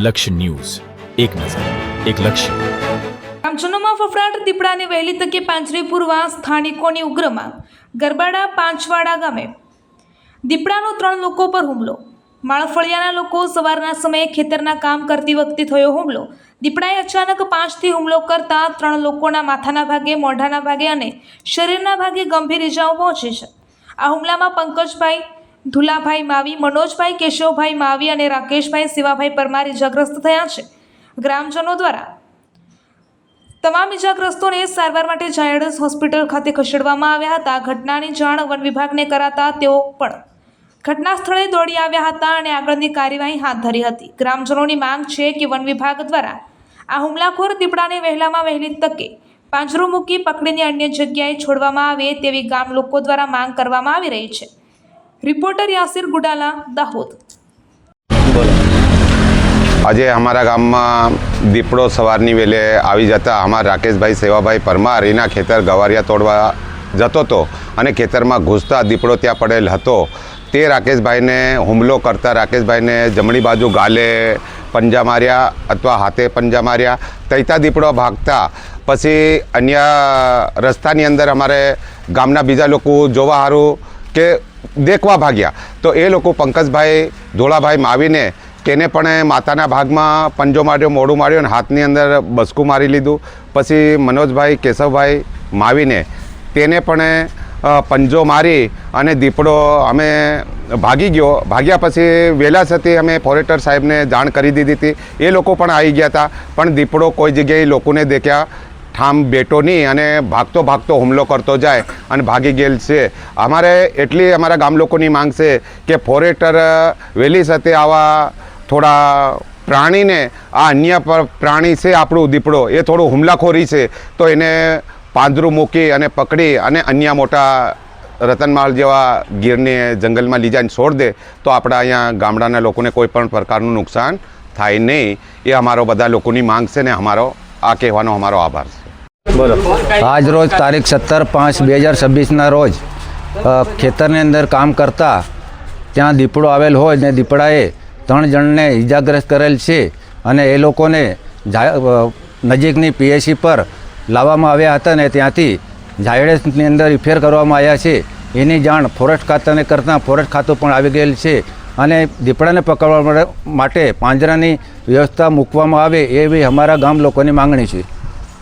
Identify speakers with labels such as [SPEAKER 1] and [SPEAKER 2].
[SPEAKER 1] લક્ષ્ય ન્યૂઝ, એક નજર, એક લક્ષ્ય.
[SPEAKER 2] ગામજનોમાં ફફડાટ. દીપડાને વહેલી તકે પાંજરે પૂરવા સ્થાનિકોની ઉગ્ર માંગ. ગરબાડા પાંચવાડા ગામે દીપડાનો 3 લોકો પર હુમલો. માળફળિયાના લોકો સવારના સમયે ખેતરના કામ કરતી વખતે થયો હુમલો. દીપડાએ અચાનક 5થી હુમલો કરતા 3 લોકોના માથાના ભાગે, મોઢાના ભાગે અને શરીરના ભાગે ગંભીર ઇજાઓ પહોંચી છે. આ હુમલામાં પંકજભાઈ ધુલાભાઈ માવી, મનોજભાઈ કેશવભાઈ માવી અને રાકેશભાઈ શિવાભાઈ પરમાર ઇજાગ્રસ્ત થયા છે. ગ્રામજનો દ્વારા તમામ ઇજાગ્રસ્તોને સારવાર માટે ઝાયડસ હોસ્પિટલ ખાતે ખસેડવામાં આવ્યા હતા. ઘટનાની જાણ વન વિભાગને કરાતા તેઓ પણ ઘટના સ્થળે દોડી આવ્યા હતા અને આગળની કાર્યવાહી હાથ ધરી હતી. ગ્રામજનોની માંગ છે કે વન વિભાગ દ્વારા આ હુમલાખોર દીપડાને વહેલામાં વહેલી તકે પાંજરો મૂકી પકડીને અન્ય જગ્યાએ છોડવામાં આવે તેવી ગામ લોકો દ્વારા માંગ કરવામાં આવી રહી છે. રિપોર્ટર યાસિર ગુડાલા, દાહોદ.
[SPEAKER 3] આજે અમારા ગામમાં દીપડો સવારની વેલે આવી જતા અમારા રાકેશભાઈ સેવાભાઈ પરમાર એના ખેતર ગવારિયા તોડવા જતો હતો અને ખેતરમાં ઘૂસતા દીપડો ત્યાં પડેલ હતો. તે રાકેશભાઈને હુમલો કરતા રાકેશભાઈને જમણી બાજુ ગાલે પંજા માર્યા અથવા હાથે પંજા માર્યા. તૈતા દીપડો ભાગતા પછી અન્ય રસ્તાની અંદર અમારે ગામના બીજા લોકો જોવા સારું કે દેખવા ભાગ્યા. તો એ લોકો પંકજભાઈ ધોળાભાઈ માવીને તેને પણ માથાના ભાગમાં પંજો માર્યો, મોઢું માર્યું અને હાથની અંદર બસકું મારી લીધું. પછી મનોજભાઈ કેશવભાઈ માવીને તેને પણ પંજો મારી અને દીપડો અમે ભાગી ગયો. ભાગ્યા પછી વહેલાસરથી અમે ફોરેસ્ટર સાહેબને જાણ કરી દીધી હતી. એ લોકો પણ આવી ગયા હતા, પણ દીપડો કોઈ જગ્યાએ લોકોને દેખ્યા ઠામ બેઠો નહીં અને ભાગતો ભાગતો હુમલો કરતો જાય અને ભાગી ગયેલ છે. અમારે એટલી અમારા ગામ લોકોની માંગ છે કે ફોરેસ્ટર વહેલી સાથે આવા થોડા પ્રાણીને, આ અન્ય પ્રાણી છે આપણું દીપડો, એ થોડું હુમલાખોરી છે તો એને પાંજરું મૂકી અને પકડી અને અન્ય મોટા રતનમાળ જેવા ગીરને જંગલમાં લઈ જઈને છોડ દે તો આપણા અહીંયા ગામડાના લોકોને કોઈ પણ પ્રકારનું નુકસાન થાય નહીં. એ અમારો બધા લોકોની માંગ છે ને અમારો આ કહેવાનો અમારો આભાર છે.
[SPEAKER 4] આજ રોજ તારીખ 17/5/2026ના રોજ ખેતરની અંદર કામ કરતા ત્યાં દીપડો આવેલ હોય ને દીપડાએ 3 જણને ઇજાગ્રસ્ત કરેલ છે અને એ લોકોને નજીકની PSC પર લાવવામાં આવ્યા હતા ને ત્યાંથી ઝાયડસની અંદર રિફેર કરવામાં આવ્યા છે. એની જાણ ફોરેસ્ટ ખાતાને કરતાં ફોરેસ્ટ ખાતું પણ આવી ગયેલ છે અને દીપડાને પકડવા માટે પાંજરાની વ્યવસ્થા મૂકવામાં આવે એવી અમારા ગામ લોકોની માંગણી છે.